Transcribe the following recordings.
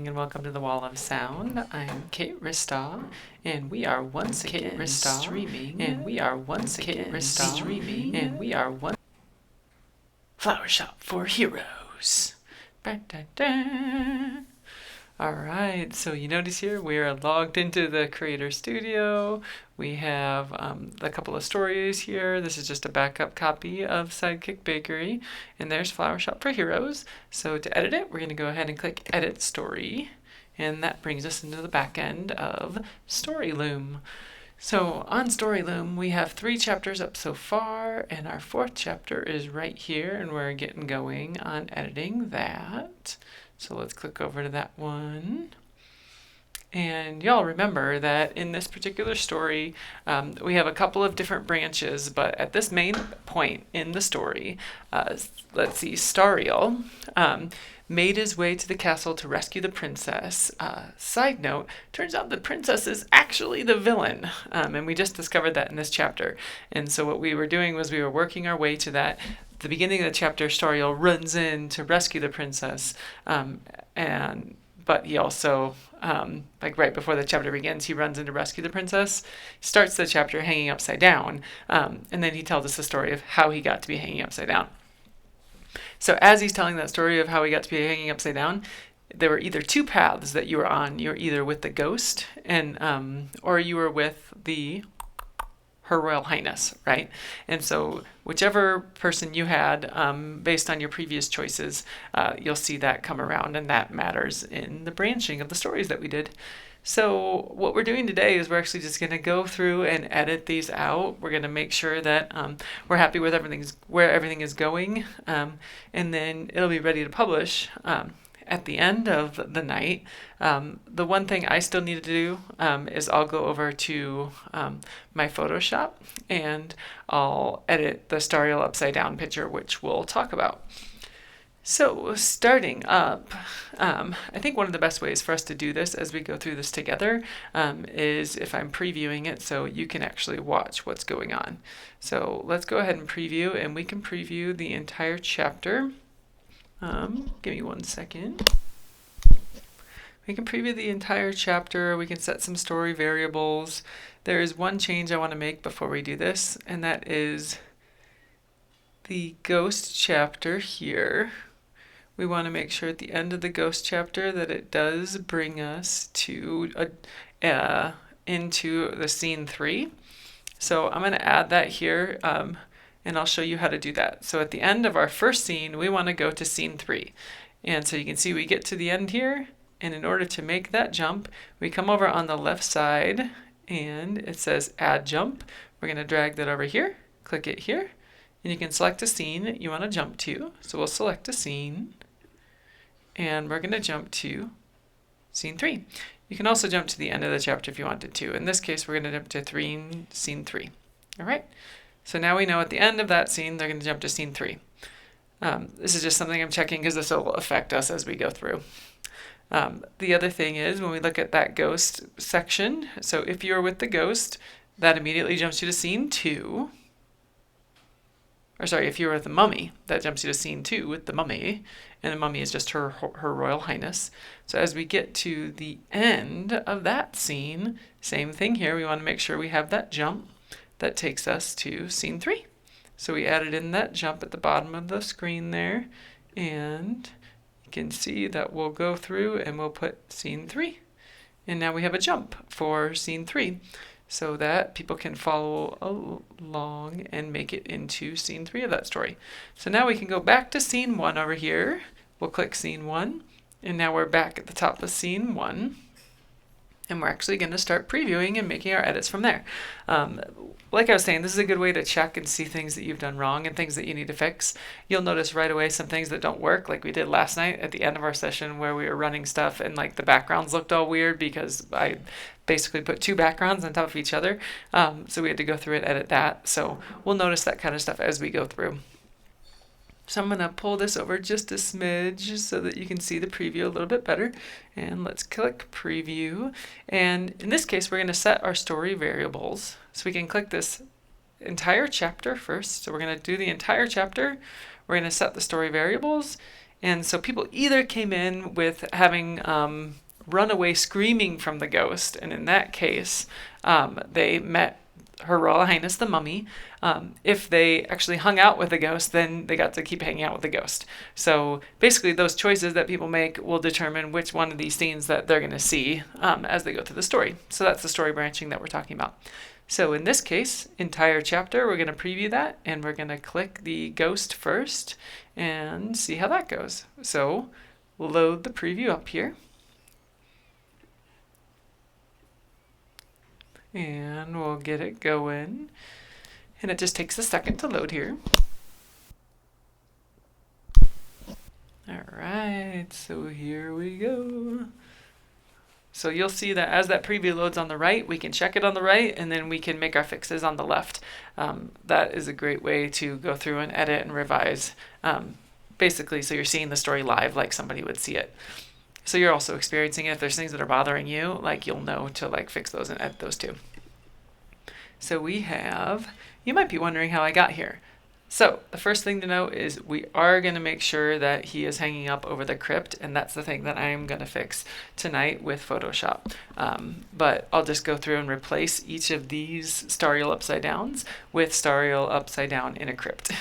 morning and welcome to the Wall of Sound. I'm Kate Ristaw, and we are once again streaming, and we are once again streaming, and we are one Flower Shop for Heroes. Ba-da-da. Alright, so you notice here we are logged into the Creator Studio. We have a couple of stories here. This is just a backup copy of Sidekick Bakery. And there's Flower Shop for Heroes. So to edit it, we're going to go ahead and click Edit Story. And that brings us into the back end of StoryLoom. So on StoryLoom, we have 3 chapters up so far, and our 4th chapter is right here, and we're getting going on editing that. So let's click over to that one. And y'all remember that in this particular story, we have a couple of different branches, but at this main point in the story, let's see, Stariel made his way to the castle to rescue the princess. Side note, turns out the princess is actually the villain, and we just discovered that in this chapter. And so what we were doing was we were working our way to that. The beginning of the chapter, Stariel runs in to rescue the princess, but he also, like right before the chapter begins, he runs in to rescue the princess, starts the chapter hanging upside down, and then he tells us the story of how he got to be hanging upside down. So as he's telling that story of how he got to be hanging upside down, there were either 2 paths that you were on. You were either with the ghost, and or you were with Her Royal Highness, right? And so whichever person you had, based on your previous choices, you'll see that come around, and that matters in the branching of the stories that we did. So what we're doing today is we're actually just going to go through and edit these out. We're going to make sure that we're happy with where everything is going, and then it'll be ready to publish at the end of the night. The one thing I still need to do is I'll go over to my Photoshop and I'll edit the Stariel upside down picture, which we'll talk about. So starting up, I think one of the best ways for us to do this as we go through this together is if I'm previewing it so you can actually watch what's going on. So let's go ahead and preview, and we can preview the entire chapter. Give me 1 second. We can preview the entire chapter. We can set some story variables. There is one change I want to make before we do this, and that is the ghost chapter here. We want to make sure at the end of the ghost chapter that it does bring us to into the scene 3. So I'm going to add that here, and I'll show you how to do that. So at the end of our first scene, we want to go to scene 3. And so you can see we get to the end here, and in order to make that jump, we come over on the left side, and it says Add Jump. We're going to drag that over here, click it here, and you can select a scene that you want to jump to. So we'll select a scene, and we're going to jump to scene 3. You can also jump to the end of the chapter if you wanted to. In this case, we're going to jump to scene 3. All right? So now we know at the end of that scene, they're going to jump to scene 3. This is just something I'm checking because this will affect us as we go through. The other thing is when we look at that ghost section, so if you're with the ghost, that immediately jumps you to scene 2. Or sorry, if you're with the mummy, that jumps you to scene 2 with the mummy. And the mummy is just her Royal Highness. So as we get to the end of that scene, same thing here. We want to make sure we have that jump that takes us to scene 3. So we added in that jump at the bottom of the screen there, and you can see that we'll go through and we'll put scene 3. And now we have a jump for scene 3 so that people can follow along and make it into scene 3 of that story. So now we can go back to scene 1 over here. We'll click scene 1, and now we're back at the top of scene 1. And we're actually going to start previewing and making our edits from there. Like I was saying, this is a good way to check and see things that you've done wrong and things that you need to fix. You'll notice right away some things that don't work, like we did last night at the end of our session where we were running stuff and like the backgrounds looked all weird because I basically put 2 backgrounds on top of each other. So we had to go through and edit that. So we'll notice that kind of stuff as we go through. So I'm going to pull this over just a smidge so that you can see the preview a little bit better. And let's click preview. And in this case, we're going to set our story variables. So we can click this entire chapter first. So we're going to do the entire chapter. We're going to set the story variables. And so people either came in with having run away screaming from the ghost, and in that case, they met Her Royal Highness the Mummy. If they actually hung out with the ghost, then they got to keep hanging out with the ghost. So basically, those choices that people make will determine which one of these scenes that they're going to see as they go through the story. So that's the story branching that we're talking about. So in this case, entire chapter, we're going to preview that, and we're going to click the ghost first and see how that goes. So we'll load the preview up here. And we'll get it going. And it just takes a second to load here. All right, so here we go. So you'll see that as that preview loads on the right, we can check it on the right, and then we can make our fixes on the left. That is a great way to go through and edit and revise, basically, so you're seeing the story live like somebody would see it. So you're also experiencing it. If there's things that are bothering you, like you'll know to like fix those and edit those too. So we have, you might be wondering how I got here. So the first thing to know is we are going to make sure that he is hanging up over the crypt, and that's the thing that I'm going to fix tonight with Photoshop. But I'll just go through and replace each of these Stariel upside downs with Stariel upside down in a crypt.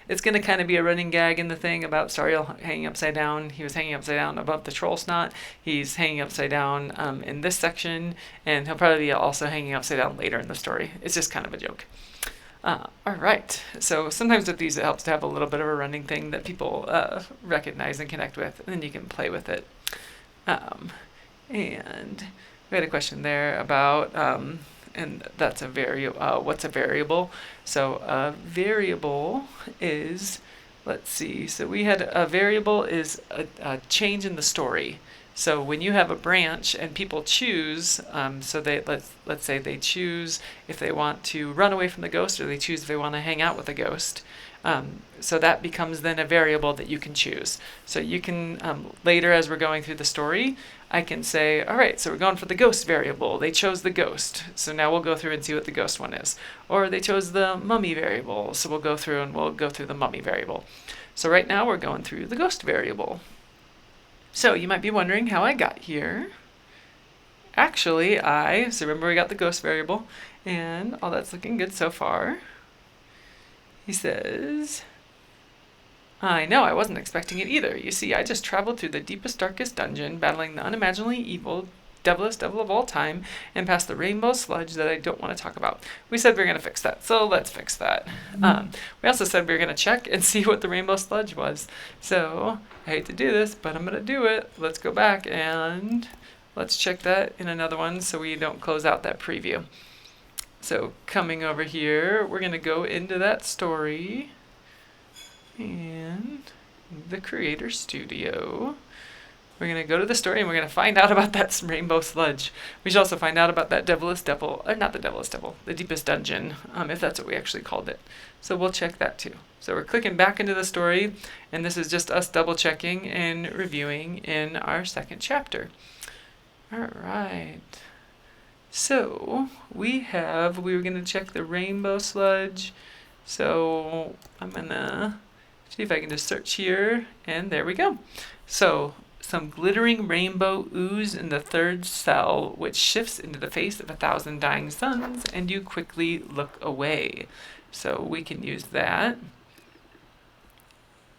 It's going to kind of be a running gag in the thing about Stariel hanging upside down. He was hanging upside down above the troll snot. He's hanging upside down in this section, and he'll probably be also hanging upside down later in the story. It's just kind of a joke. All right, so sometimes with these it helps to have a little bit of a running thing that people recognize and connect with, and then you can play with it. And we had a question there about, and that's a variable. What's a variable? So a variable is, let's see, so we had a variable is a change in the story. So when you have a branch and people choose, so they let's say they choose if they want to run away from the ghost, or they choose if they want to hang out with the ghost. So that becomes then a variable that you can choose. So you can later, as we're going through the story, I can say, all right, so we're going for the ghost variable. They chose the ghost, so now we'll go through and see what the ghost one is. Or they chose the mummy variable, so we'll go through the mummy variable. So right now we're going through the ghost variable. So you might be wondering how I got here. Actually, so remember we got the ghost variable, and all that's looking good so far. He says, I know, I wasn't expecting it either. You see, I just traveled through the deepest, darkest dungeon, battling the unimaginably evil, devilest devil of all time, and past the rainbow sludge that I don't want to talk about. We said we were going to fix that, so let's fix that. We also said we were going to check and see what the rainbow sludge was. So, I hate to do this, but I'm going to do it. Let's go back and let's check that in another one so we don't close out that preview. So, coming over here, we're going to go into that story and the Creator Studio. We're going to go to the story and we're going to find out about that rainbow sludge. We should also find out about that devilest devil, or not the devilest devil, the deepest dungeon, if that's what we actually called it. So we'll check that too. So we're clicking back into the story, and this is just us double checking and reviewing in our second chapter. All right. So we were going to check the rainbow sludge. So I'm going to see if I can just search here, and there we go. So some glittering rainbow ooze in the third cell, which shifts into the face of 1,000 dying suns, and you quickly look away. So we can use that.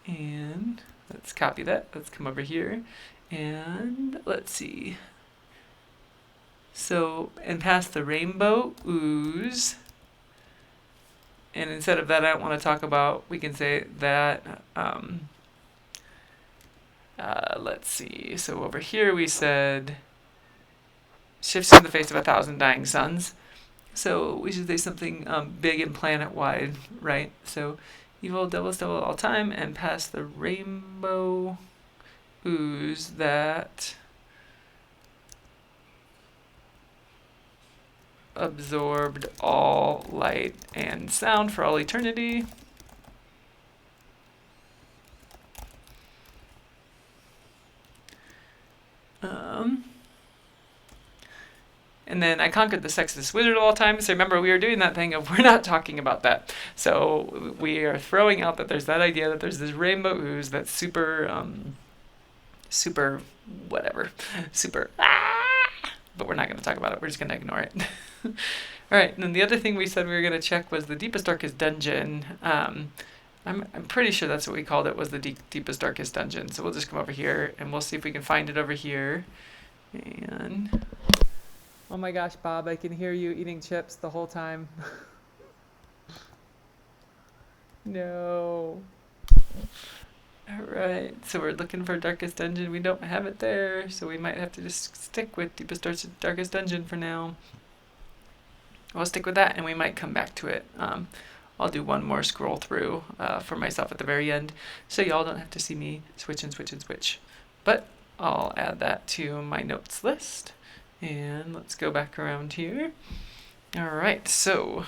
And let's copy that. Let's come over here. And let's see. So, and past the rainbow ooze. And instead of that, I don't want to talk about, we can say that, let's see. So over here we said, shifts in the face of 1,000 dying suns. So we should say something big and planet-wide, right? So evil, devilest devil all time, and past the rainbow ooze that absorbed all light and sound for all eternity. And then I conquered the sexist wizard of all time. So remember, we were doing that thing of we're not talking about that. So we are throwing out that there's that idea that there's this rainbow ooze that's super, super whatever, super, but we're not going to talk about it. We're just going to ignore it. All right. And then the other thing we said we were going to check was the deepest, darkest dungeon. I'm pretty sure that's what we called it, was the deepest, darkest dungeon. So we'll just come over here and we'll see if we can find it over here. And oh my gosh, Bob, I can hear you eating chips the whole time. No. All right, so we're looking for darkest dungeon. We don't have it there, so we might have to just stick with deepest, darkest dungeon for now. We'll stick with that, and we might come back to it. I'll do one more scroll through for myself at the very end, so y'all don't have to see me switch and switch and switch. But I'll add that to my notes list. And let's go back around here. All right, so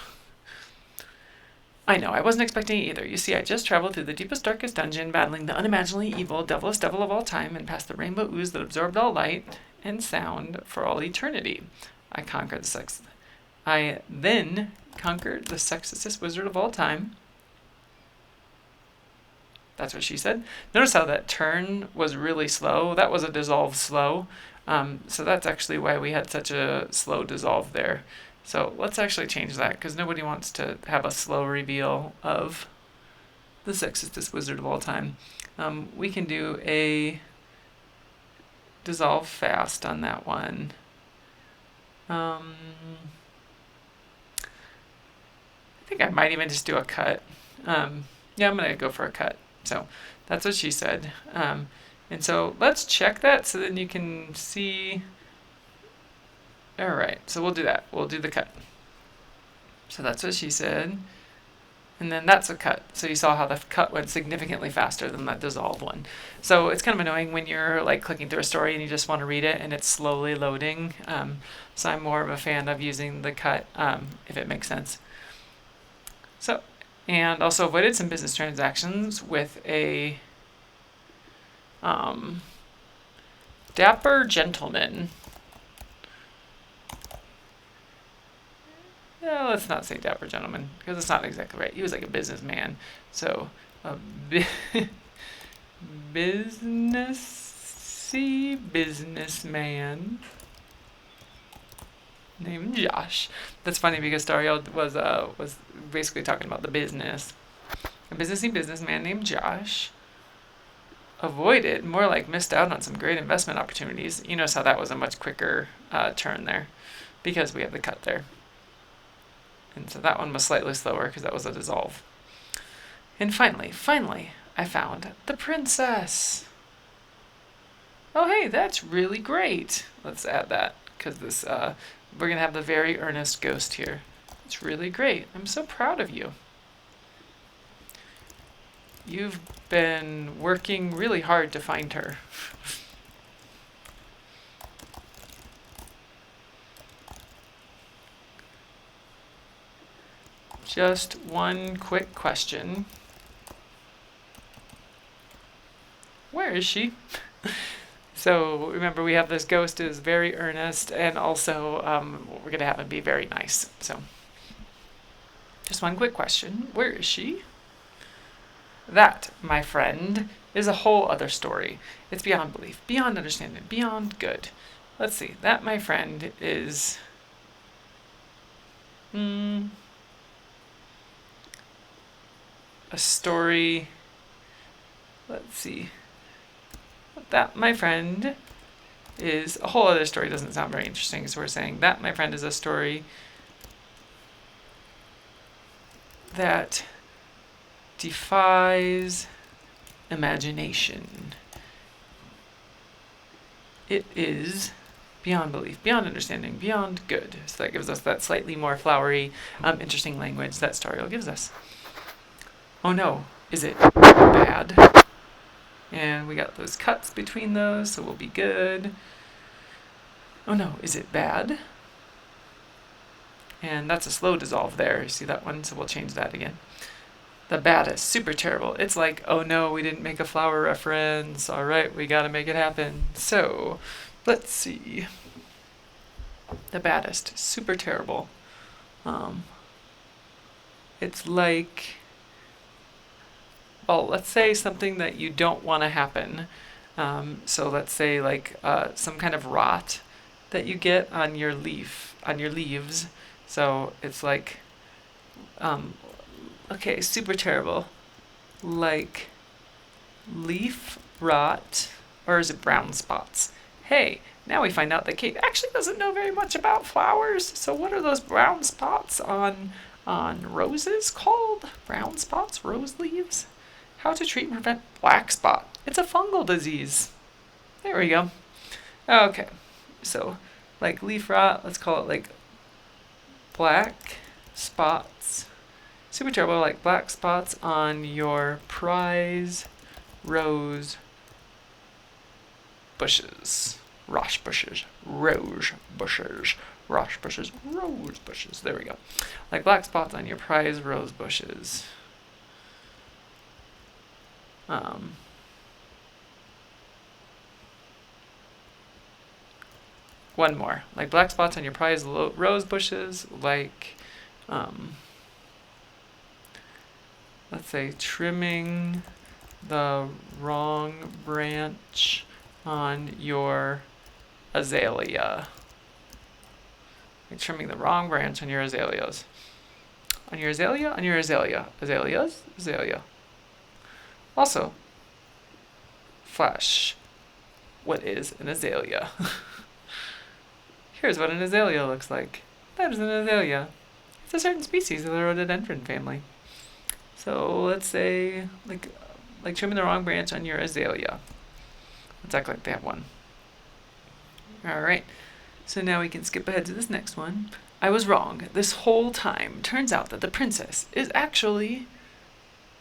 I know, I wasn't expecting it either. You see, I just traveled through the deepest, darkest dungeon, battling the unimaginably evil, devilest devil of all time, and past the rainbow ooze that absorbed all light and sound for all eternity. I conquered the sex. I then conquered the sexistest wizard of all time. That's what she said. Notice how that turn was really slow. That was a dissolve slow. So that's actually why we had such a slow dissolve there. So let's actually change that, because nobody wants to have a slow reveal of the sexistest wizard of all time. We can do a dissolve fast on that one. I think I might even just do a cut. Yeah, I'm going to go for a cut. So that's what she said. And so let's check that so then you can see. All right, so we'll do that. We'll do the cut. So that's what she said. And then that's a cut. So you saw how the cut went significantly faster than that dissolve one. So it's kind of annoying when you're like clicking through a story and you just want to read it and it's slowly loading. So I'm more of a fan of using the cut, if it makes sense. So, and also avoided some business transactions with a dapper gentleman. No, let's not say dapper gentleman, because it's not exactly right. He was like a businessman. So, a businessman named Josh. That's funny because Dario was basically talking about the business. A businessman named Josh avoided, more like missed out on some great investment opportunities. You notice how that was a much quicker turn there, because we have the cut there. And so that one was slightly slower because that was a dissolve. And finally, I found the princess. Oh, hey, that's really great. Let's add that because this we're going to have the very earnest ghost here. It's really great. I'm so proud of you. You've been working really hard to find her. Just one quick question. Where is she? So remember, we have this ghost is very earnest, and also we're going to have him be very nice. So just one quick question. Where is she? That, my friend, is a whole other story. It's beyond belief, beyond understanding, beyond good. Let's see. That, my friend, is a story. Let's see. That, my friend, is a whole other story. Doesn't sound very interesting, so we're saying that, my friend, is a story that defies imagination. It is beyond belief, beyond understanding, beyond good. So that gives us that slightly more flowery, interesting language that Stario gives us. Oh no, is it bad? And we got those cuts between those, so we'll be good. Oh no, is it bad? And that's a slow dissolve there. You see that one? So we'll change that again. The baddest, super terrible. It's like, oh no, we didn't make a flower reference. All right, we got to make it happen. So let's see. The baddest. Super terrible. It's like, well, let's say something that you don't want to happen. So let's say like some kind of rot that you get on your leaves. So it's like, okay, super terrible. Like leaf rot, or is it brown spots? Hey, now we find out that Kate actually doesn't know very much about flowers. So what are those brown spots on roses called? Brown spots, rose leaves? How to treat and prevent black spot. It's a fungal disease. There we go. Okay, so like leaf rot, let's call it like black spots. Super terrible, like black spots on your prize rose bushes. Rose bushes. Rose bushes. Rose bushes. Rose bushes. There we go. Like black spots on your prize rose bushes. One more. Like black spots on your prize rose bushes. Like, let's say trimming the wrong branch on your azalea. Like trimming the wrong branch on your azaleas. On your azalea? On your azalea. Azaleas? Azalea. Also, flash. What is an azalea? Here's what an azalea looks like. That is an azalea. It's a certain species of the rhododendron family. So let's say like trimming the wrong branch on your azalea. Let's act like they have one. Alright, so now we can skip ahead to this next one. I was wrong this whole time. Turns out that the princess is actually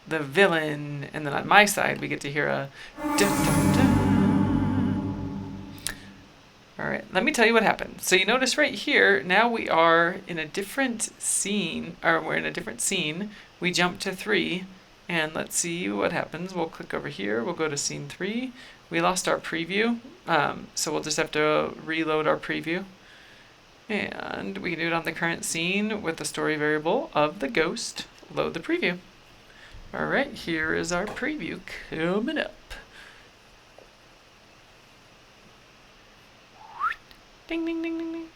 the villain. And then on my side we get to hear a dun dun dun. Alright, let me tell you what happened. So you notice right here, now we are in a different scene, or we're in a different scene. We jump to 3, and let's see what happens. We'll click over here, we'll go to scene 3. We lost our preview, so we'll just have to reload our preview. And we can do it on the current scene with the story variable of the ghost. Load the preview. Alright, here is our preview coming up. Ding, ding, ding, ding, ding.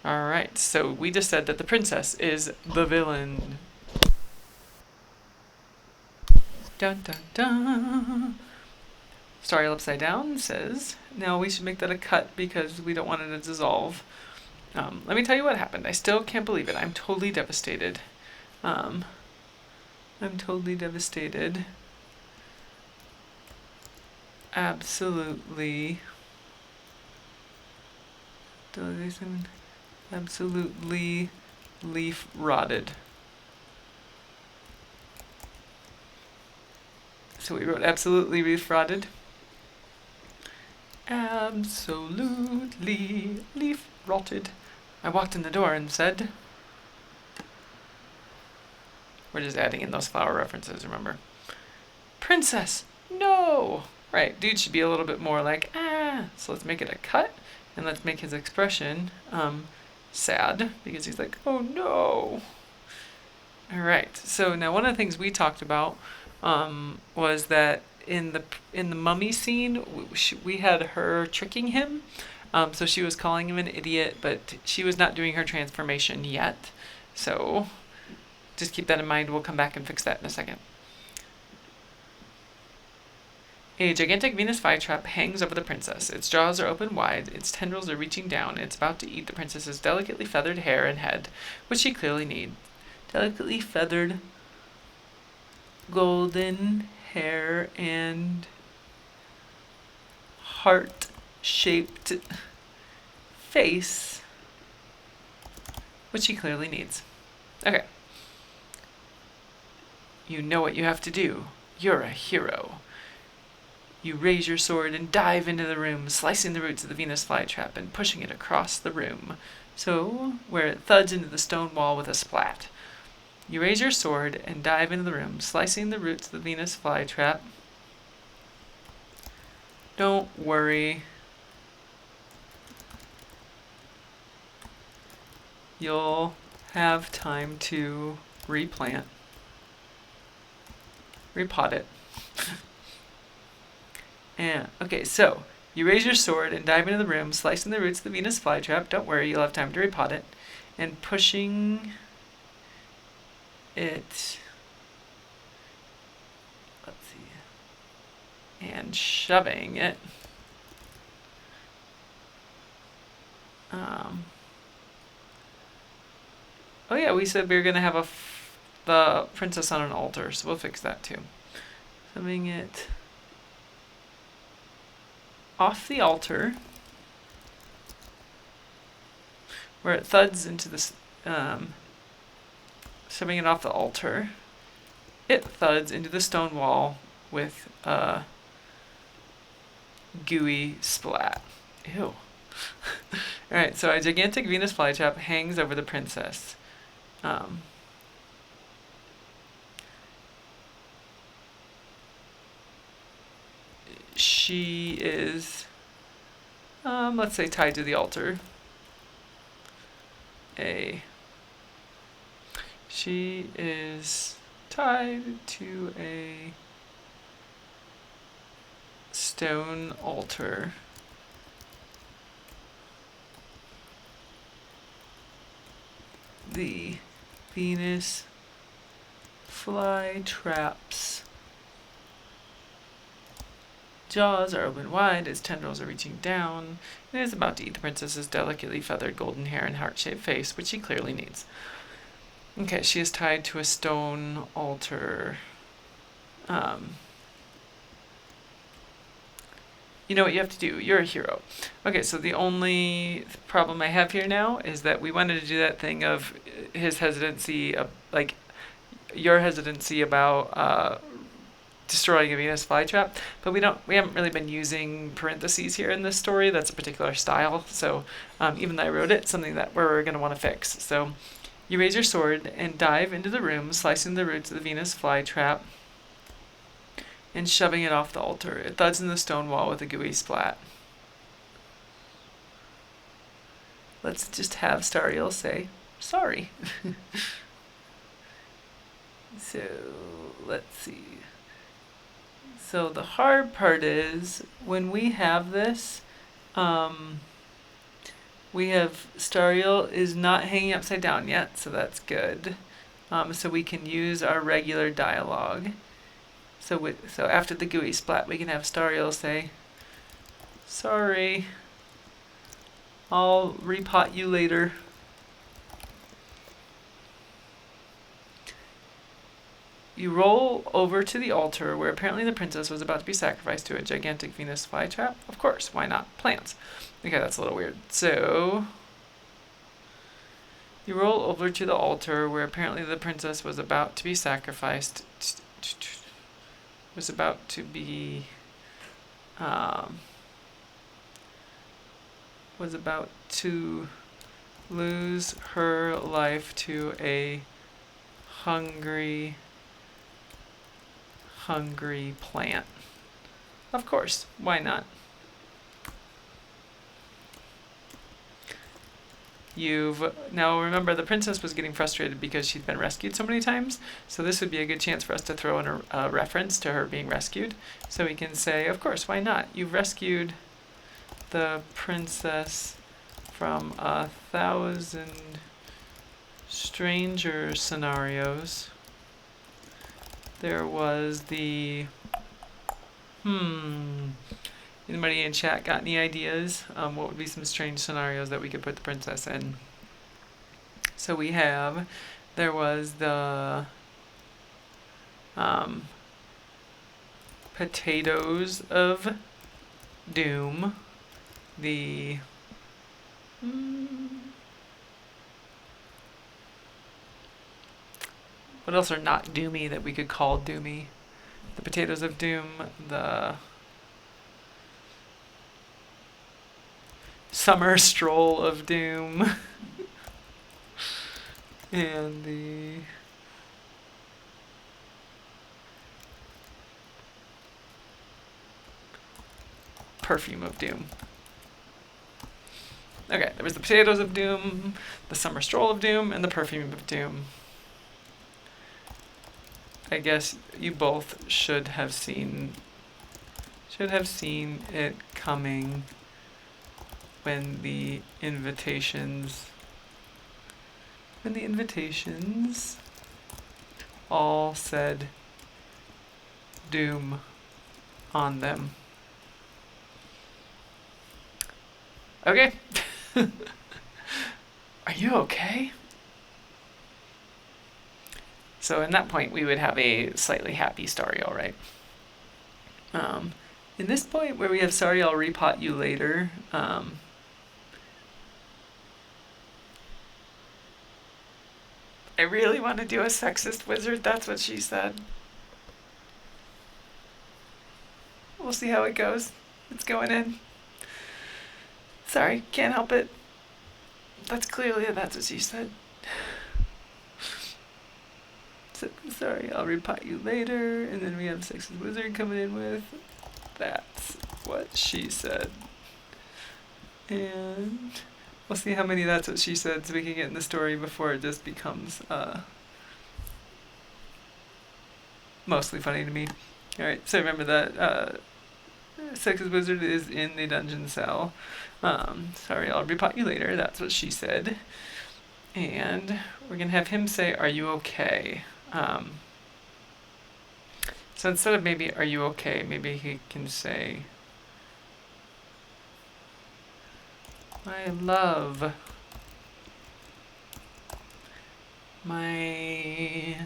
Alright, so we just said that the princess is the villain. Dun dun dun. Story upside down says, now we should make that a cut because we don't want it to dissolve. Let me tell you what happened. I still can't believe it. I'm totally devastated. I'm totally devastated. Absolutely. Absolutely leaf rotted. So we wrote absolutely leaf rotted. Absolutely leaf rotted. I walked in the door and said, we're just adding in those flower references, remember? Princess, no! Right, dude should be a little bit more like, ah. So let's make it a cut, and let's make his expression sad, because he's like, oh no. Alright, so now one of the things we talked about was that in the mummy scene, we had her tricking him. So she was calling him an idiot, but she was not doing her transformation yet. So just keep that in mind. We'll come back and fix that in a second. A gigantic Venus flytrap hangs over the princess. Its jaws are open wide, its tendrils are reaching down, and it's about to eat the princess's delicately feathered hair and head, which she clearly needs. Delicately feathered golden hair and heart-shaped face, which he clearly needs. Okay. You know what you have to do. You're a hero. You raise your sword and dive into the room, slicing the roots of the Venus flytrap and pushing it across the room, so where it thuds into the stone wall with a splat. You raise your sword and dive into the room, slicing the roots of the Venus flytrap. Don't worry. you'll have time to repot it. And okay, so you raise your sword and dive into the room, slicing the roots of the Venus flytrap. Don't worry, you'll have time to repot it. And pushing it, let's see, and shoving it. Oh yeah, we said we were gonna have the princess on an altar, so we'll fix that too. Shoving it off the altar, where it thuds into this, shoving it off the altar, it thuds into the stone wall with a gooey splat. Ew. Alright, so a gigantic Venus flytrap hangs over the princess. She is, let's say, tied to the altar. She is tied to a stone altar. The Venus flytrap's jaws are open wide, its tendrils are reaching down, and it is about to eat the princess's delicately feathered golden hair and heart-shaped face, which she clearly needs. Okay, she is tied to a stone altar. You know what you have to do. You're a hero. Okay, so the only problem I have here now is that we wanted to do that thing of his hesitancy, like your hesitancy about destroying a Venus flytrap, but we haven't really been using parentheses here in this story. That's a particular style. So even though I wrote it, something that we're going to want to fix. So you raise your sword and dive into the room, slicing the roots of the Venus flytrap and shoving it off the altar. It thuds in the stone wall with a gooey splat. Let's just have Stariel say, sorry. So, let's see. So the hard part is, when we have this, we have Stariel is not hanging upside down yet, so that's good. So we can use our regular dialogue. So after the gooey splat, we can have Stariel say, sorry, I'll repot you later. You roll over to the altar where apparently the princess was about to be sacrificed to a gigantic Venus flytrap. Of course, why not? Plants. Okay, that's a little weird. So you roll over to the altar where apparently the princess was about to be sacrificed. Was about to be was about to lose her life to a hungry plant. Of course, why not? Now remember, the princess was getting frustrated because she'd been rescued so many times, so this would be a good chance for us to throw in a reference to her being rescued. So we can say, of course, why not? You've rescued the princess from 1,000 stranger scenarios. There was the anybody in chat got any ideas? What would be some strange scenarios that we could put the princess in? So there was the potatoes of doom, the what else are not doomy that we could call doomy? The potatoes of doom, the summer stroll of doom, and the perfume of doom. Okay, there was the potatoes of doom, the summer stroll of doom, and the perfume of doom. I guess you both should have seen it coming when the invitations all said doom on them. Okay. Are you okay? So in that point, we would have a slightly happy story, all right? In this point where we have sorry, I'll repot you later, I really want to do a sexist wizard, that's what she said. We'll see how it goes. It's going in. Sorry, can't help it. That's what she said. So, sorry, I'll repot you later. And then we have sexist wizard coming in with that's what she said. And we'll see how many that's what she said so we can get in the story before it just becomes mostly funny to me. Alright, so remember that sexist wizard is in the dungeon cell. Sorry, I'll repot you later. That's what she said. And we're going to have him say, are you okay? So instead of maybe, are you okay, maybe he can say, my love, my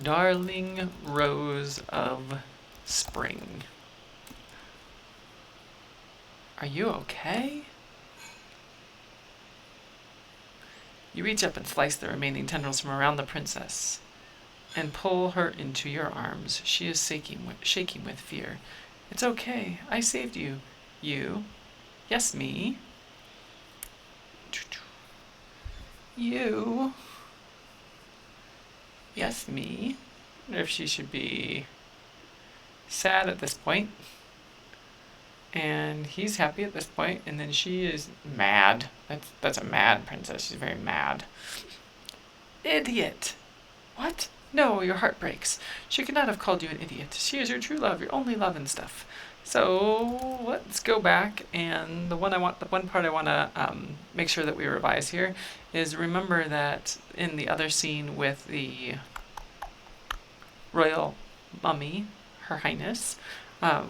darling rose of spring. Are you okay? You reach up and slice the remaining tendrils from around the princess and pull her into your arms. She is shaking with fear. It's okay. I saved you. You. Yes, me. You. Yes, me. I wonder if she should be sad at this point. And he's happy at this point, and then she is mad. That's a mad princess. She's very mad. Idiot. What? No, your heart breaks. She could not have called you an idiot. She is your true love, your only love and stuff. So let's go back, and the one part I want to make sure that we revise here is remember that in the other scene with the royal mummy, Her Highness,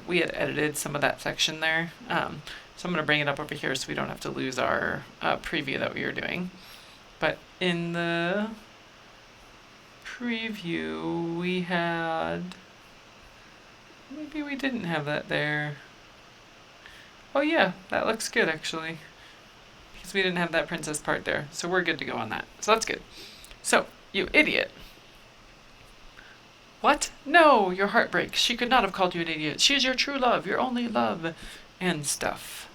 we had edited some of that section there. So I'm going to bring it up over here so we don't have to lose our preview that we were doing. But in the preview we had, maybe we didn't have that there. Oh yeah, that looks good actually, because we didn't have that princess part there, so we're good to go on that. So that's good. So, you idiot. What? No, your heart breaks. She could not have called you an idiot. She is your true love, your only love, and stuff.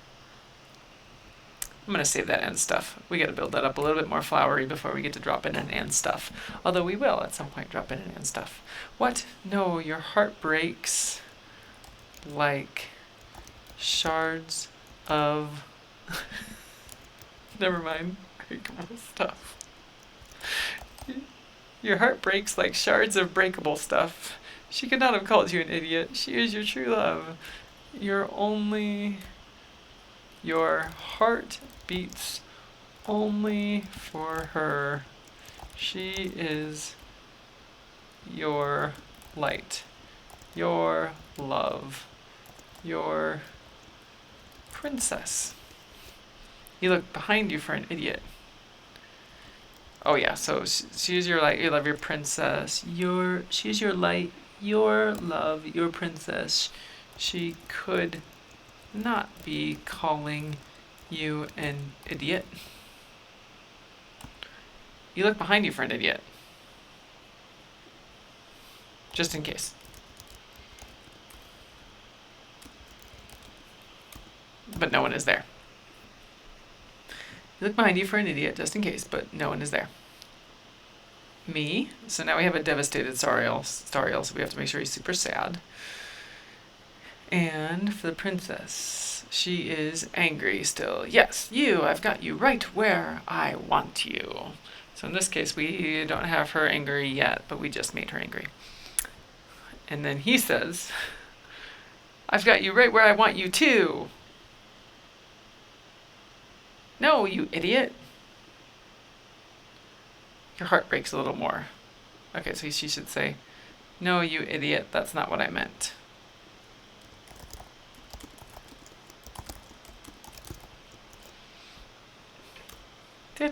I'm going to save that and stuff. We got to build that up a little bit more flowery before we get to drop in an and stuff. Although we will at some point drop in an and stuff. What? No, your heart breaks like shards of... Never mind. Breakable stuff. Your heart breaks like shards of breakable stuff. She could not have called you an idiot. She is your true love. Your heart beats only for her. She is your light, your love, your princess. You look behind you for an idiot. Oh yeah, so she's your light, your love, your princess. She's your light, your love, your princess. She could not be calling you an idiot. You look behind you for an idiot. Just in case. But no one is there. You look behind you for an idiot, just in case, but no one is there. Me. So now we have a devastated Stariel, so we have to make sure he's super sad. And for the princess, She is angry still. Yes, you, I've got you right where I want you. So in this case, we don't have her angry yet, but we just made her angry. And then he says, I've got you right where I want you too. No, you idiot. Your heart breaks a little more. Okay, so she should say, no, you idiot, that's not what I meant. No,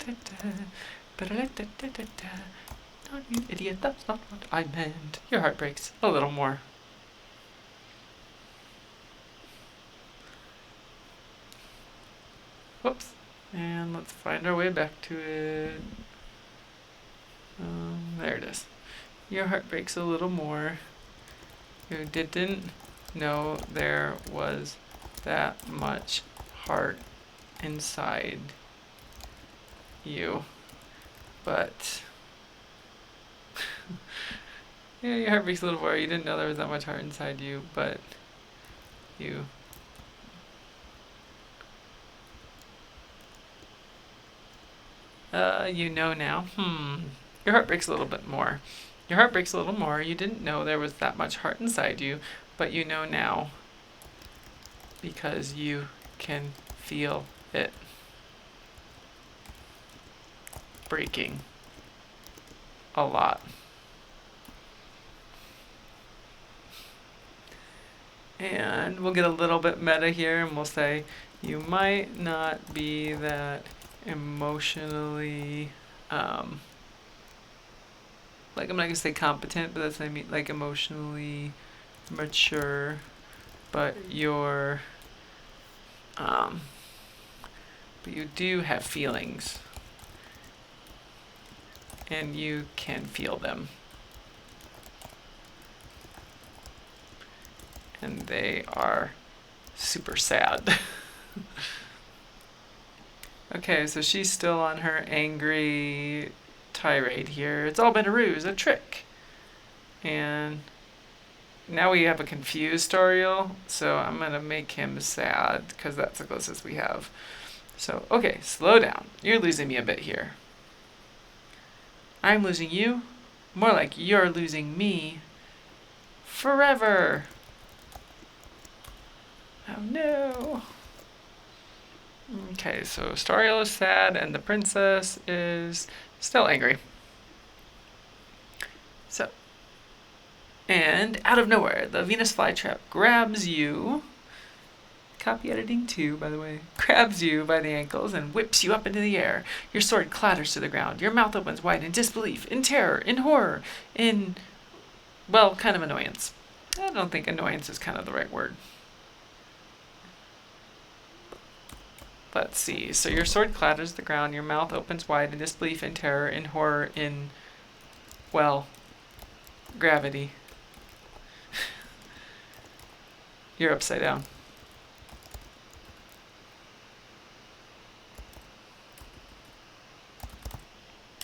you idiot, that's not what I meant. Your heart breaks a little more. Whoops. And let's find our way back to it. There it is. Your heart breaks a little more. You didn't know there was that much heart inside you. But yeah, your heart breaks a little more. You didn't know there was that much heart inside you, but you you know now. Your heart breaks a little bit more. Your heart breaks a little more. You didn't know there was that much heart inside you, but you know now because you can feel it breaking a lot. And we'll get a little bit meta here and we'll say, you might not be that emotionally, like I'm not gonna say competent, but that's what I mean, like emotionally mature, but you're, but you do have feelings and you can feel them. And they are super sad. Okay, so she's still on her angry tirade here. It's all been a ruse, a trick. And now we have a confused Ariel, so I'm gonna make him sad because that's the closest we have. So, okay, slow down. You're losing me a bit here. I'm losing you. More like you're losing me. Forever. Oh no. Okay, so Stariel is sad and the princess is still angry. So, and out of nowhere, the Venus flytrap grabs you. Copy editing 2, by the way. Grabs you by the ankles and whips you up into the air. Your sword clatters to the ground. Your mouth opens wide in disbelief, in terror, in horror, in, well, kind of annoyance. I don't think annoyance is kind of the right word. Let's see. So your sword clatters to the ground. Your mouth opens wide in disbelief, in terror, in horror, in, well, gravity. You're upside down.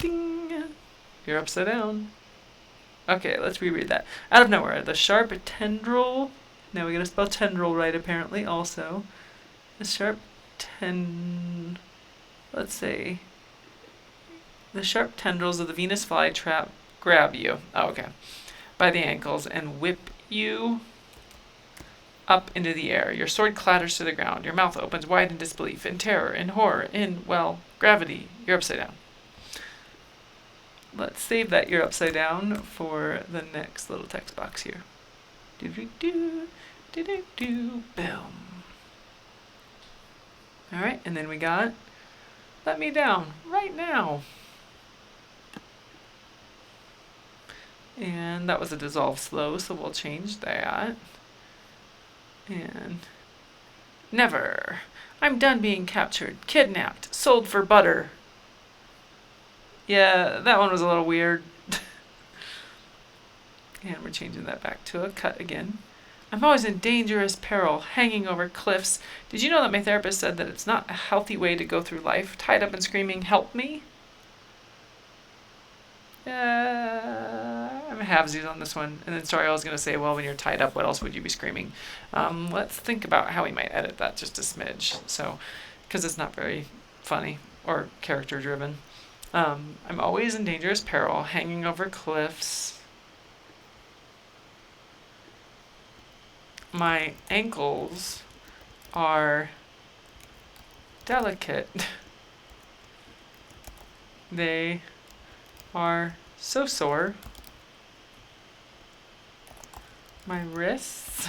Ding! You're upside down. Okay, let's reread that. Out of nowhere, the sharp tendril. Now we gotta spell tendril right, apparently, also. The sharp let's say, the sharp tendrils of the Venus flytrap grab you, by the ankles and whip you up into the air. Your sword clatters to the ground. Your mouth opens wide in disbelief, in terror, in horror, in, well, gravity. You're upside down. Let's save that you're upside down for the next little text box here. Do-do-do, do-do-do, boom. Alright, and then we got, let me down right now. And that was a dissolve slow, so we'll change that. And never. I'm done being captured, kidnapped, sold for butter. Yeah, that one was a little weird. And we're changing that back to a cut again. I'm always in dangerous peril, hanging over cliffs. Did you know that my therapist said that it's not a healthy way to go through life, tied up and screaming, help me? I'm halvesies on this one. And then Story is going to say, well, when you're tied up, what else would you be screaming? Let's think about how we might edit that just a smidge. So, because it's not very funny or character driven. I'm always in dangerous peril, hanging over cliffs. My ankles are delicate. They are so sore. My wrists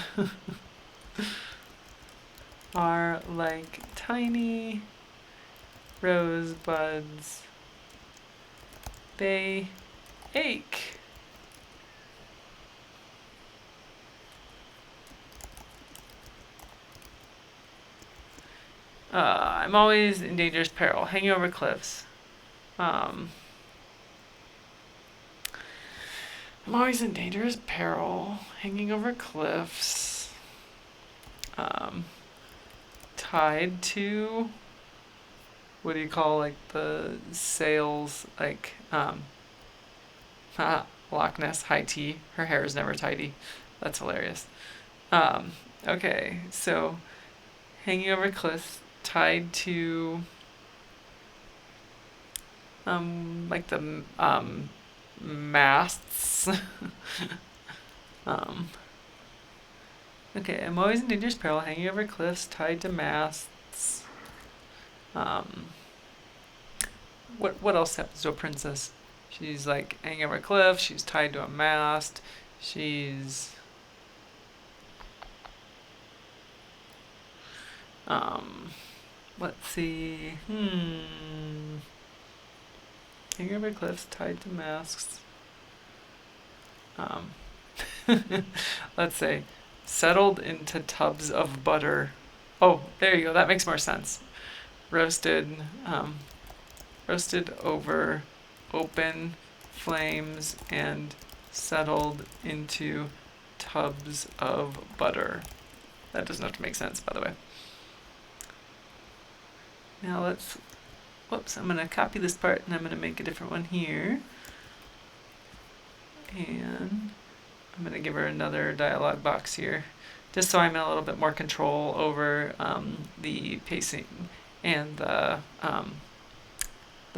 are like tiny rosebuds. They ache. I'm always in dangerous peril, hanging over cliffs. I'm always in dangerous peril, hanging over cliffs. Tied to, what do you call like the sails, like Loch Ness high tea. Her hair is never tidy. That's hilarious. Okay, so hanging over cliffs, tied to like the masts. Okay, I'm always in dangerous peril, hanging over cliffs, tied to masts. What else happens to a princess? She's like hanging over a cliff, she's tied to a mast, she's let's see. Hanging over cliffs, tied to masts. Let's say settled into tubs of butter. Oh, there you go. That makes more sense. Roasted over open flames and settled into tubs of butter. That doesn't have to make sense, by the way. Now I'm going to copy this part and I'm going to make a different one here. And I'm going to give her another dialog box here, just so I'm in a little bit more control over the pacing and the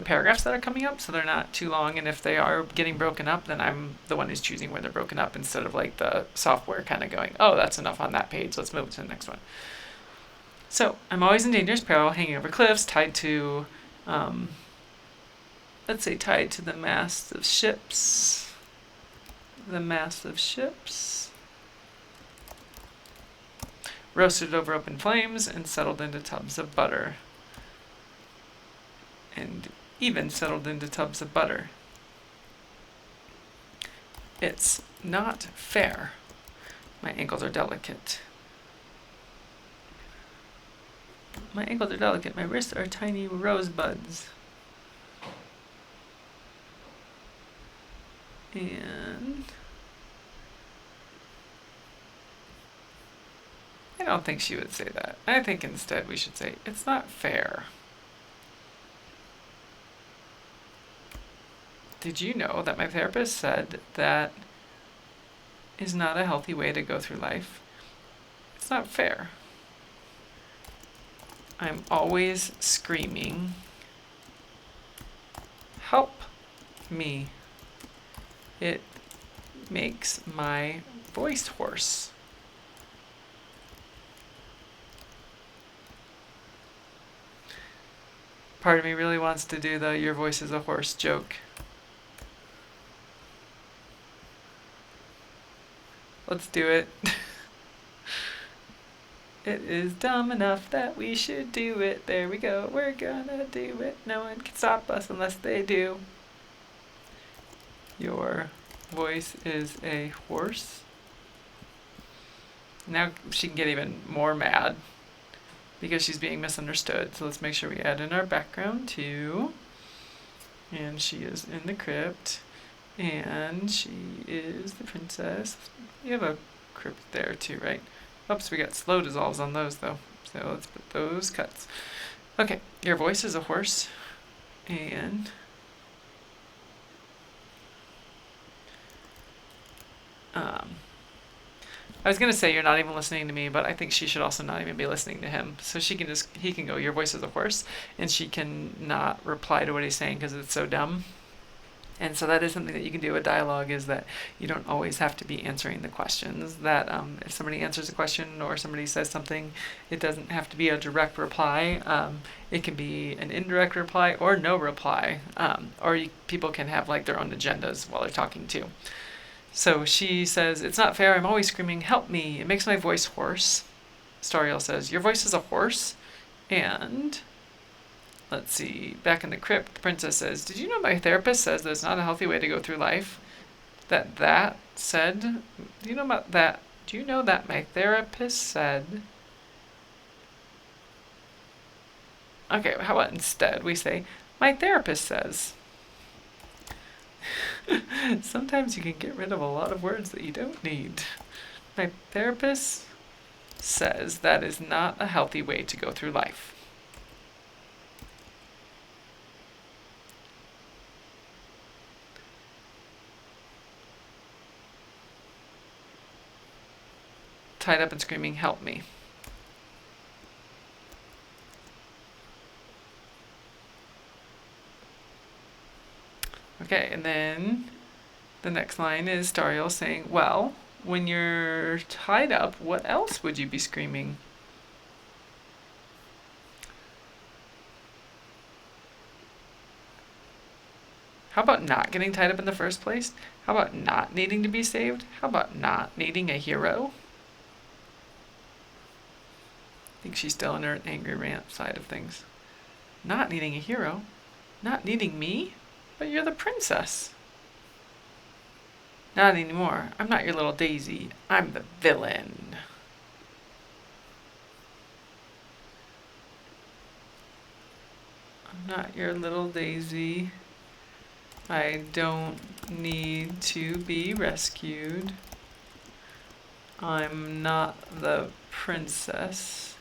paragraphs that are coming up, so they're not too long. And if they are getting broken up, then I'm the one who's choosing where they're broken up, instead of like the software kind of going, oh, that's enough on that page, let's move to the next one. So I'm always in dangerous peril, hanging over cliffs, tied to, let's say tied to the masts of ships. The masts of ships. Roasted over open flames and settled into tubs of butter. And even settled into tubs of butter. It's not fair. My ankles are delicate. My ankles are delicate. My wrists are tiny rosebuds. And I don't think she would say that. I think instead we should say, it's not fair. Did you know that my therapist said that is not a healthy way to go through life? It's not fair. I'm always screaming, help me. It makes my voice hoarse. Part of me really wants to do the your voice is a horse joke. Let's do it. It is dumb enough that we should do it. There we go. We're gonna do it. No one can stop us unless they do. Your voice is a horse. Now she can get even more mad because she's being misunderstood. So let's make sure we add in our background too. And she is in the crypt. And she is the princess. You have a crypt there too, right? Oops, we got slow dissolves on those though. So let's put those cuts. Okay, your voice is a horse. And I was gonna say you're not even listening to me, but I think she should also not even be listening to him. So he can go, your voice is a horse, and she can not reply to what he's saying because it's so dumb. And so that is something that you can do with dialogue, is that you don't always have to be answering the questions. That if somebody answers a question or somebody says something, it doesn't have to be a direct reply. It can be an indirect reply or no reply. People can have like their own agendas while they're talking too. So she says, "It's not fair. I'm always screaming, 'Help me.' It makes my voice hoarse." Storiel says, "Your voice is a horse?" And let's see, back in the crypt, the princess says, "Did you know my therapist says that's not a healthy way to go through life?" That said, do you know about that? Do you know that my therapist said? Okay, how about instead we say, "My therapist says." Sometimes you can get rid of a lot of words that you don't need. My therapist says that is not a healthy way to go through life. Tied up and screaming, "Help me." Okay, and then the next line is Storiel saying, "Well, when you're tied up, what else would you be screaming?" How about not getting tied up in the first place? How about not needing to be saved? How about not needing a hero? I think she's still in her angry rant side of things. Not needing a hero? Not needing me? But you're the princess. Not anymore. I'm not your little daisy. I'm the villain. I'm not your little daisy. I don't need to be rescued. I'm not the princess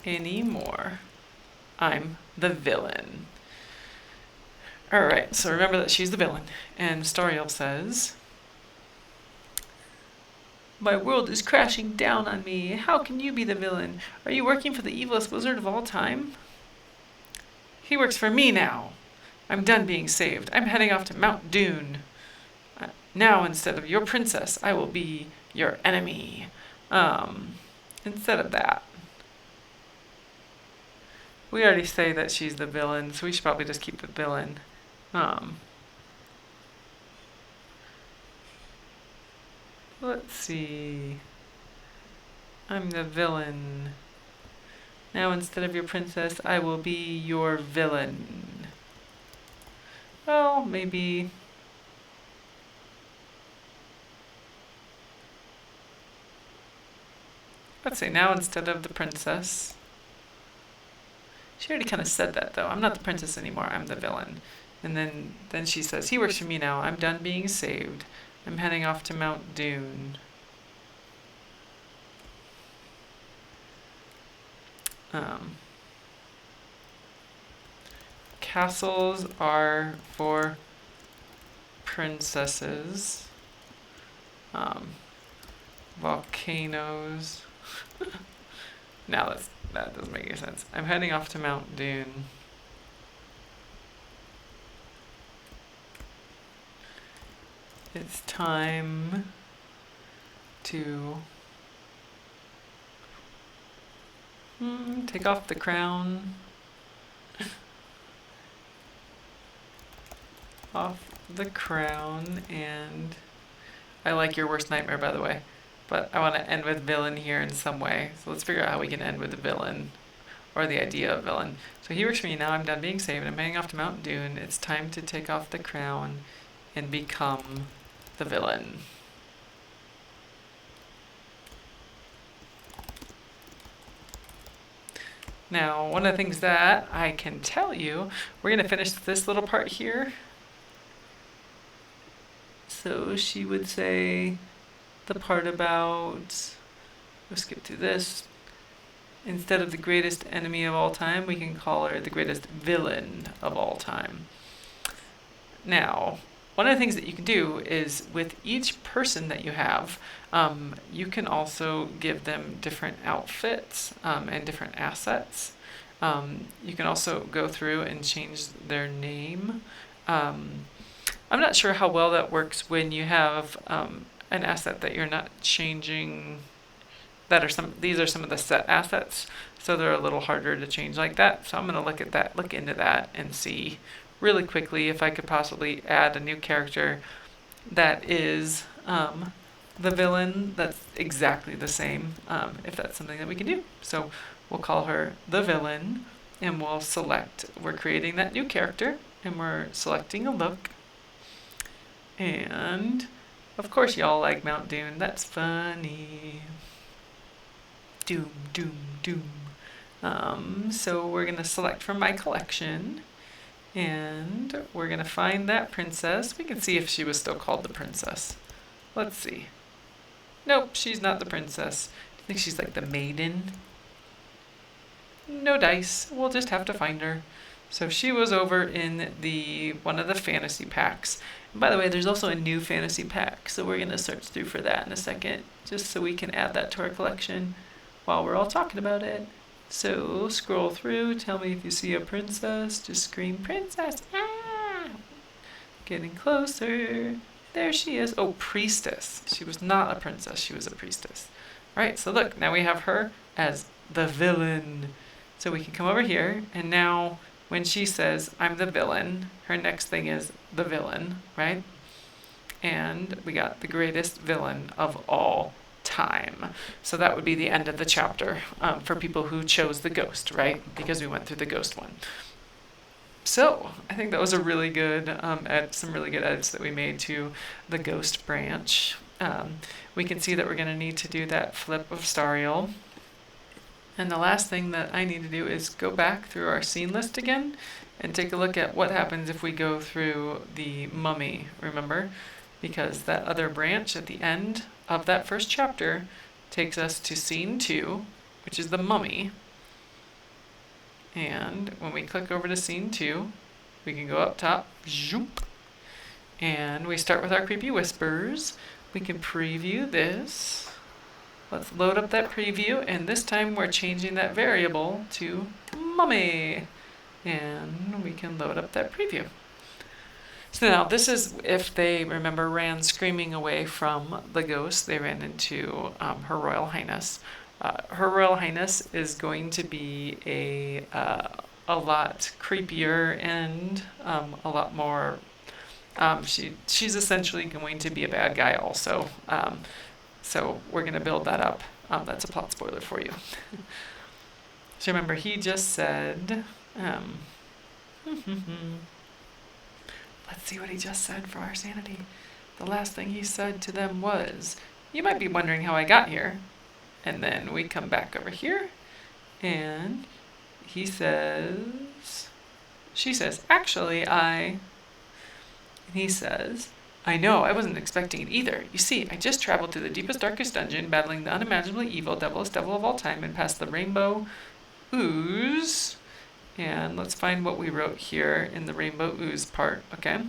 anymore. I'm the villain. Alright, so remember that she's the villain. And Storiel says, "My world is crashing down on me. How can you be the villain? Are you working for the evilest wizard of all time?" "He works for me now. I'm done being saved. I'm heading off to Mount Doom. Now, instead of your princess, I will be your enemy." Instead of that. We already say that she's the villain, so we should probably just keep the villain. Let's see. I'm the villain. Now, instead of your princess, I will be your villain. Well, maybe. Let's say now instead of the princess. She already kind of said that, though. I'm not the princess anymore. I'm the villain. And then she says, "He works for me now. I'm done being saved. I'm heading off to Mount Doom." Castles are for princesses. Volcanoes. Now that doesn't make any sense. I'm heading off to Mount Doom. It's time to take off the crown. Off the crown, and I like your worst nightmare, by the way. But I want to end with villain here in some way. So let's figure out how we can end with the villain, or the idea of villain. So he works for me now. I'm done being saved. I'm heading off to Mount Doom. It's time to take off the crown and become the villain. Now, one of the things that I can tell you, we're going to finish this little part here. So she would say the part about, let's skip through this. Instead of the greatest enemy of all time, we can call her the greatest villain of all time. Now, one of the things that you can do is with each person that you have, you can also give them different outfits and different assets. You can also go through and change their name. I'm not sure how well that works when you have an asset that you're not changing. These are some of the set assets, so they're a little harder to change like that. So I'm going to look into that and see really quickly if I could possibly add a new character that is the villain that's exactly the same, if that's something that we can do. So we'll call her the villain, and we're creating that new character, and we're selecting a look. And of course y'all like Mount Doom, that's funny. Doom, doom, doom. So we're going to select from my collection, and we're going to find that princess. We can see if she was still called the princess. Let's see. Nope, she's not the princess. I think she's like the maiden. No dice. We'll just have to find her. So she was over in one of the fantasy packs. And by the way, there's also a new fantasy pack, so we're going to search through for that in a second, just so we can add that to our collection while we're all talking about it. So scroll through, tell me if you see a princess, just scream princess. Ah! Getting closer. There she is. Oh, priestess. She was not a princess, she was a priestess. All right, so look, now we have her as the villain. So we can come over here, and now when she says, I'm the villain, her next thing is the villain, right? And we got the greatest villain of all time. So that would be the end of the chapter for people who chose the ghost, right? Because we went through the ghost one. So I think that was a really good, some really good edits that we made to the ghost branch. We can see that we're going to need to do that flip of Stariel. And the last thing that I need to do is go back through our scene list again and take a look at what happens if we go through the mummy, remember? Because that other branch at the end of that first chapter takes us to scene 2, which is the mummy. And when we click over to scene 2, we can go up top, zoop, and we start with our creepy whispers. We can preview this. Let's load up that preview, and this time we're changing that variable to mummy. And we can load up that preview. So now this is if they, remember, ran screaming away from the ghost. They ran into Her Royal Highness. Her Royal Highness is going to be a lot creepier and a lot more. She's essentially going to be a bad guy also. So we're going to build that up. That's a plot spoiler for you. So remember, he just said. Let's see what he just said for our sanity. The last thing he said to them was, you might be wondering how I got here. And then we come back over here, and she says, actually, and he says, I know, I wasn't expecting it either. You see, I just traveled to the deepest, darkest dungeon, battling the unimaginably evil, devilest devil of all time, and past the rainbow ooze. And let's find what we wrote here in the rainbow ooze part, okay?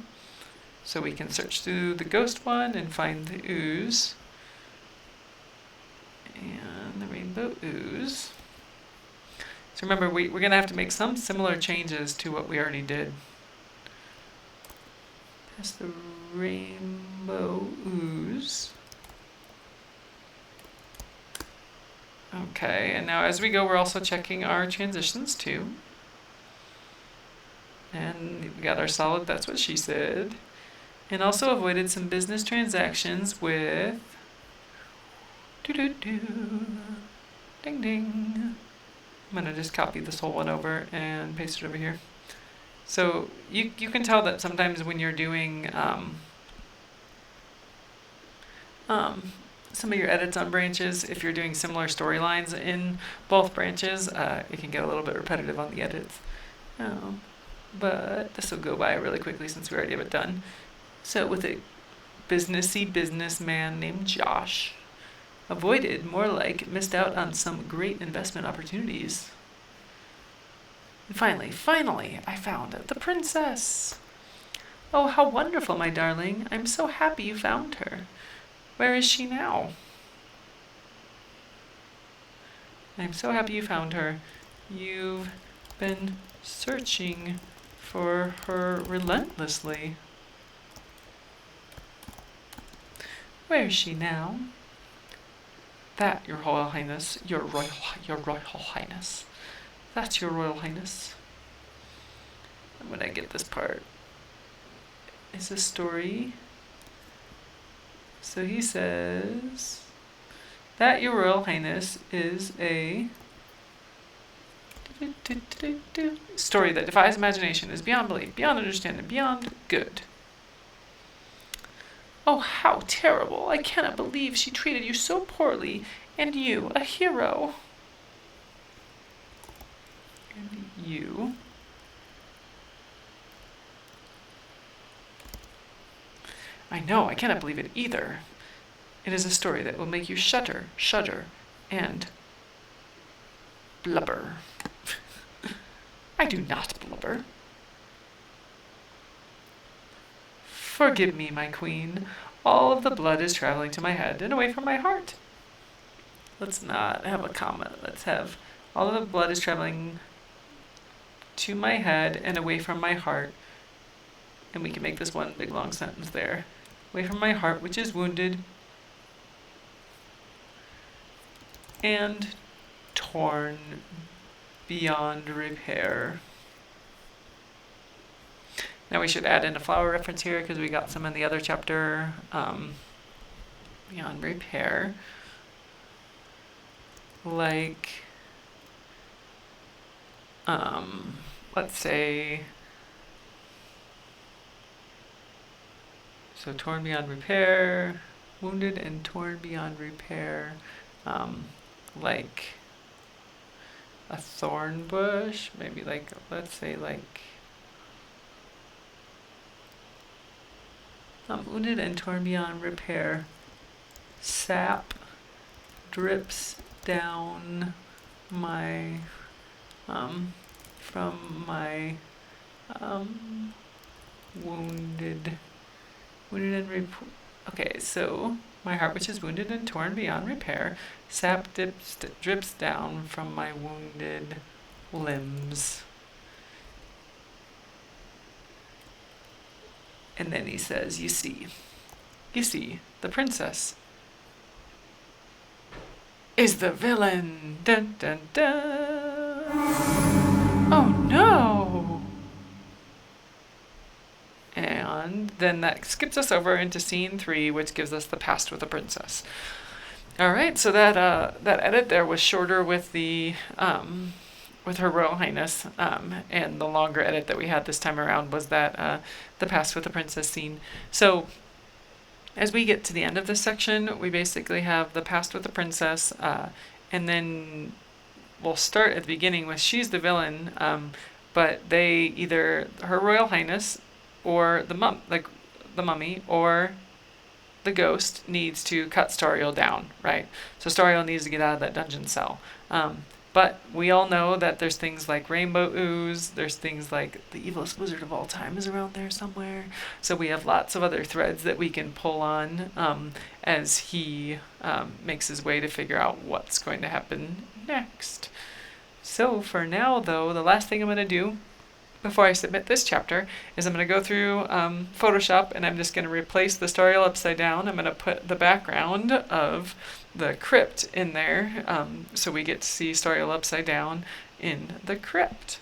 So we can search through the ghost one and find the ooze. And the rainbow ooze. So remember, we're going to have to make some similar changes to what we already did. Past the rainbow ooze. Okay, and now as we go, we're also checking our transitions too. And we got our solid, that's what she said. And also avoided some business transactions with ding ding. I'm gonna just copy this whole one over and paste it over here. So you can tell that sometimes when you're doing some of your edits on branches, if you're doing similar storylines in both branches, it can get a little bit repetitive on the edits. But this will go by really quickly since we already have it done. So with a businessy businessman named Josh, avoided, more like missed out on some great investment opportunities. And finally, I found the princess. Oh, how wonderful, my darling. I'm so happy you found her. Where is she now? I'm so happy you found her. You've been searching for her relentlessly. Where is she now? That, your Royal Highness, your Royal Highness. That's your Royal Highness. And when I get this part, is a story. So he says that your Royal Highness is a story that defies imagination, is beyond belief, beyond understanding, beyond good. Oh, how terrible! I cannot believe she treated you so poorly, and you, a hero. And you. I know, I cannot believe it either. It is a story that will make you shudder, and blubber. I do not blubber. Forgive me, my queen. All of the blood is traveling to my head and away from my heart. Let's not have a comma. Let's have all of the blood is traveling to my head and away from my heart. And we can make this one big long sentence there. Away from my heart, which is wounded and torn beyond repair. Now we should add in a flower reference here because we got some in the other chapter. Beyond repair. Like, let's say, so torn beyond repair, wounded and torn beyond repair, like a thorn bush, maybe like, let's say like, wounded and torn beyond repair, sap drips down my, from my, wounded and okay, so my heart which is wounded and torn beyond repair, sap drips down from my wounded limbs. And then he says, you see, the princess is the villain. Dun dun dun. Oh no! And then that skips us over into scene 3, which gives us the past with the princess. All right, so that edit there was shorter with the with Her Royal Highness, and the longer edit that we had this time around was that the past with the princess scene. So as we get to the end of this section, we basically have the past with the princess, and then we'll start at the beginning with she's the villain, but they either Her Royal Highness or the mummy or the ghost needs to cut Storiel down, right? So Storiel needs to get out of that dungeon cell. But we all know that there's things like Rainbow Ooze, there's things like the evilest wizard of all time is around there somewhere. So we have lots of other threads that we can pull on as he makes his way to figure out what's going to happen next. So for now, though, the last thing I'm going to do before I submit this chapter is I'm going to go through Photoshop, and I'm just going to replace the Storiel upside down. I'm going to put the background of the crypt in there, so we get to see Storiel upside down in the crypt.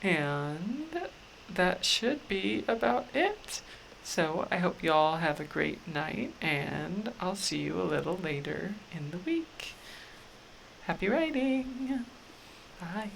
And that should be about it. So I hope you all have a great night, and I'll see you a little later in the week. Happy writing! Bye.